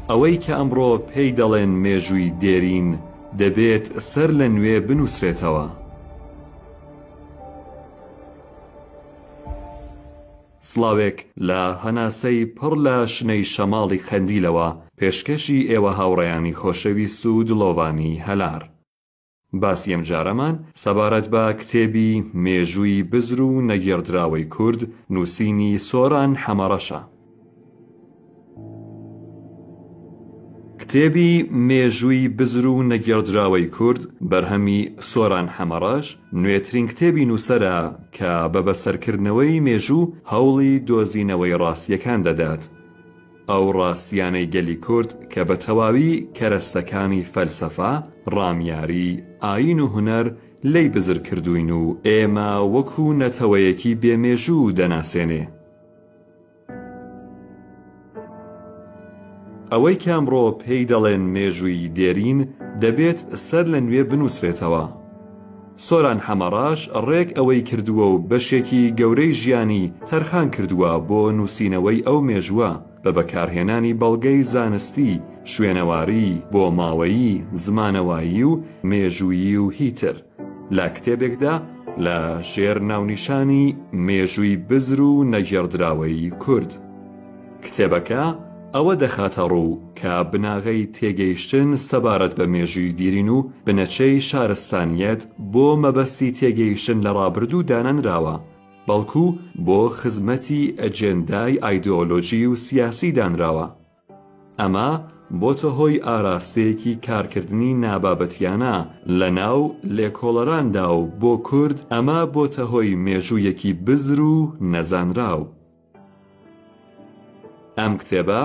ئەوەی کە ئەمڕۆ پێی دەڵێن مێژووی دێرین دەبێت سەر لە نوێ بنووسرێتەوە. سڵاوێک لە هەناسەی پڕ لە شنەی شەماڵی خەندیلەوە پێشکەشی ئێوە هاوڕێیانی خۆشەویست و دڵۆڤانی هەلار. باسی ئەم جارەمان سەبارەت بە کتێبی مێژووی بزر و نەگێڕدراوەی کورد نووسینی سۆران حەمەڕەشە. کتێبی مێژووی بزر و نەگێڕدراوەی کورد بەرهەمی سۆران حەمەڕەش نوێترین کتێبی نووسەرە کە بە بەسەرکردنەوەی مێژوو هەوڵی دۆزینەوەی ڕاستیەکان دەدات. ئەو ڕاستیانەی گەلی کورد کە بە تەواوی کەرەستەکانی فەلسەفا، ڕامیاری، ئاین و هونەر لی بزر کردوین و ئێمە وەکو نەتەوەیەکی بێمێژوو دەناسێنێ. ئەوەی کە ئەمڕۆ پێی دەڵێن مێژووی دێرین دەبێت سەر لە نوێ بنووسرێتەوە. سۆران حەمەڕەش ڕێک ئەوەی کردووە و بەشێکی گەورەی ژیانی تەرخان کردووە بۆ نووسینەوەی ئەو مێژووە بە بەکارهێنانی بەڵگەی زانستی، شوێنەواری، بۆ ماوەیی، زمانەوایی و مێژوویی و هیتر. لە کتێبێکدا لە ژێر ناونیشانی مێژووی بزر و نەگێڕدراوەی کورد. کتێبەکە ئەوە دەخاتە ڕوو کە بناغەی تێگەیشتن سەبارەت بە مێژووی دیرین و بنەچەی شارستانیەت بۆ مەبەستی تێگەیشتن لە ڕابردوو دانانراوە، بەڵکو بۆ خزمەتی ئەجێندای ئایدۆلۆژی و سیاسی دانراوە. ئەمە بۆتە هۆی ئاراستەیەکی کارکردنی نابابەتیانە لە ناو لێکۆڵەراندا و بۆ کورد ئەمە بۆتە هۆی مێژوویەکی بزر و نەزانراو. ئەم کتێبە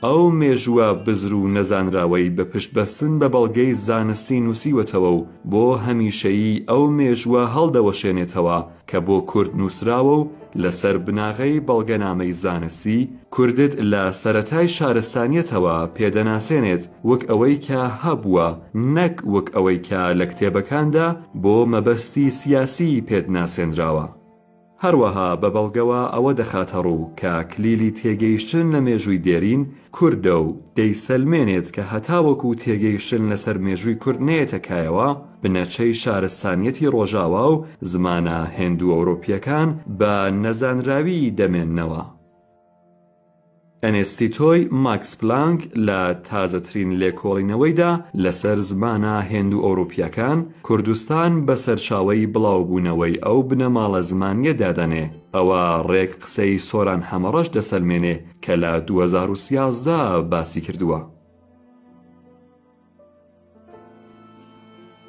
ئەو مێژووە بزر و نەزانراوەی بە پشت بەستن بە بەڵگەی زانستی نووسیوەتەوە و بۆ هەمیشەیی ئەو مێژووە هەڵدەوەشێنێتەوە کە بۆ کورد نووسراوە و لەسەر بناغەی بەڵگەنامەی زانستی کوردت لە سەرەتای شارستانیەتەوە پێدەناسێنێت وەک ئەوەی کە هەبووە، نەک وەک ئەوەی کە لە کتێبەکاندا بۆ مەبەستی سیاسی پێدناسێنراوە. هەروەها بە بەڵگەوە ئەوە دەخاتە ڕوو کە کلیلی تێگەیشتن لە مێژووی دێرین کوردە و دەیسەلمێنێت کە هەتاوەکو تێگەیشتن لەسەر مێژووی کورد نێتەکایەوە بنەچەی شارستانیەتی ڕۆژاوا و زمانە هێندوو ئەوڕۆپیەکان بە نەزانراوی دەمێننەوە. ئەنێستیتۆی ماکس پلانک لە تازەترین لێکۆڵینەوەیدا لەسەر زمانە هێندوو ئەوڕۆپیەکان کوردستان بە سەرچاوەی بڵاوبوونەوەی ئەو بنەماڵە زمانیە دادەنێ. ئەوە ڕێک قسەی سۆران حەمەڕەش دەسەلمێنێ کە لە 2013 باسی کردووە.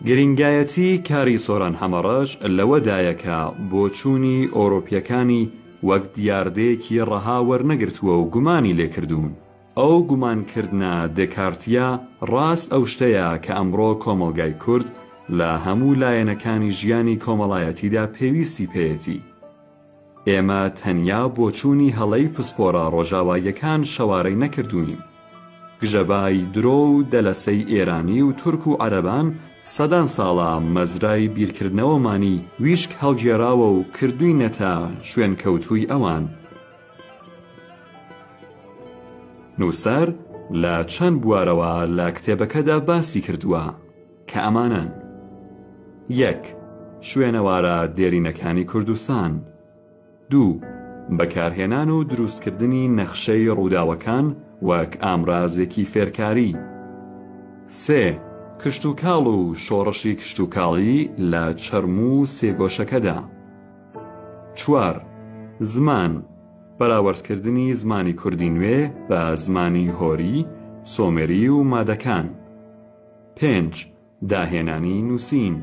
گرنگایەتی کاری سۆران حەمەڕەش لەوەدایە کە بۆچوونی ئەوڕۆپیەکانی وەک دیاردەیەکی ڕەها وەرنەگرتووە و گومانی لێکردوون. ئەو گومانکردنە دێکارتیە ڕاست ئەو شتەیە کە ئەمڕۆ کۆمەڵگای کورد لە هەموو لایەنەکانی ژیانی کۆمەڵایەتیدا پێویستی پێیەتی. ئێمە تەنیا بۆچوونی هەڵەی پسپۆرە ڕۆژاواییەکان شەوارەی نەکردووین. گژەبای درۆ و دەلەسەی ئێرانی و تورک و عەرەبان سەدان ساڵە مەزرای بیرکردنەوەمانی ویشک هەڵگێراوە و کردوینەتە شوێنکەوتووی ئەوان. نووسەر لە چەند بوارەوە لە کتێبەکەدا باسی کردووە کە ئەمانن: 1. شوێنەوارە دێرینەکانی کوردستان. 2. بەکارهێنان و دروستکردنی نەخشەی ڕووداوەکان وەک ئامڕازێکی فێرکاری. 3. کشتوکاڵ و شۆڕشی کشتوکاڵی لە چەرم و سێگۆشەکەدا. 4. زمان، بەراوردکردنی زمانی کوردی نوێ بە زمانی هۆری، سۆمێری و مادەکان. 5. داهێنانی نووسین.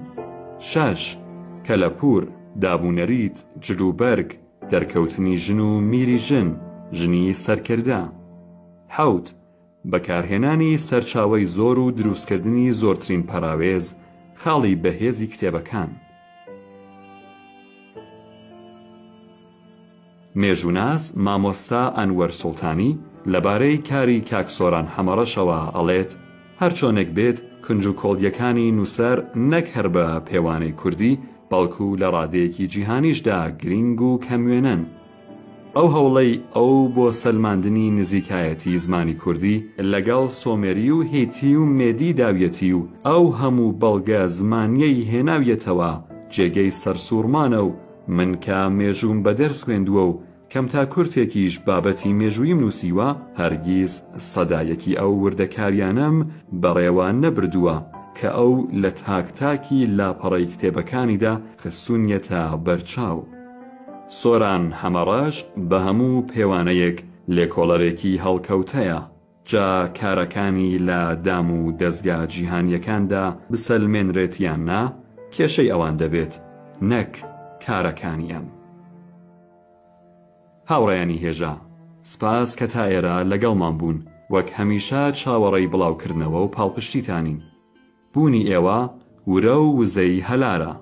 6. کەلەپور، دابوونەریت، جلوبەرگ، دەرکەوتنی ژن و میری ژن، ژنی سەرکردە. 7. بەکارهێنانی سەرچاوەی زۆر و دروستکردنی زۆرترین پەراوێز، خاڵی بەهێزی کتێبەکان. مێژووناس مامۆستا ئەنوەر سوڵتانی لەبارەی کاری کاک سۆران حەمەڕەشەوە ئەڵێت: هەرچۆنێک بێت کنج و کۆڵیەکانی نووسەر نەک هەر بە پێوانەی کوردی بەڵکو لە ڕادەیەکی جیهانیشدا گرنگ و کەموێنن. ئەو هەوڵەی ئەو بۆ سەلماندنی نزیکایەتی زمانی کوردی لەگەڵ سۆمێری و هێتی و مێدی داویەتی و ئەو هەموو بەڵگە زمانیەی هێناویەتەوە جێگەی سەرسوورمانە و من کە مێژووم بە دەرس خوێندووە و کەم تا کورتێکیش بابەتی مێژوویم نووسیوە هەرگیز سەدایەکی ئەو وردەکاریانەم بەڕێوە نەبردووە کە ئەو لە تاکتاکی لاپەڕەی کتێبەکانیدا خستوونیەتە بەرچاو. سۆران هەمەڕەش بە هەموو پێوانەیەک لێکۆڵەرێکی هەڵکەوتەیە، جا کارەکانی لە دام و دەستگا جیهانیەکاندا بسەلمێنرێتیان نا کێشەی ئەوان دەبێت نەک کارەکانی ئەم. هاوڕێیانی هێژە، سپاس کە تا ئێرە لەگەڵمان بوون، وەک هەمیشە چاوەڕێی بڵاوکردنەوە و پاڵپشتیتانین. بوونی ئێوە ورە و وزەی هەلارە.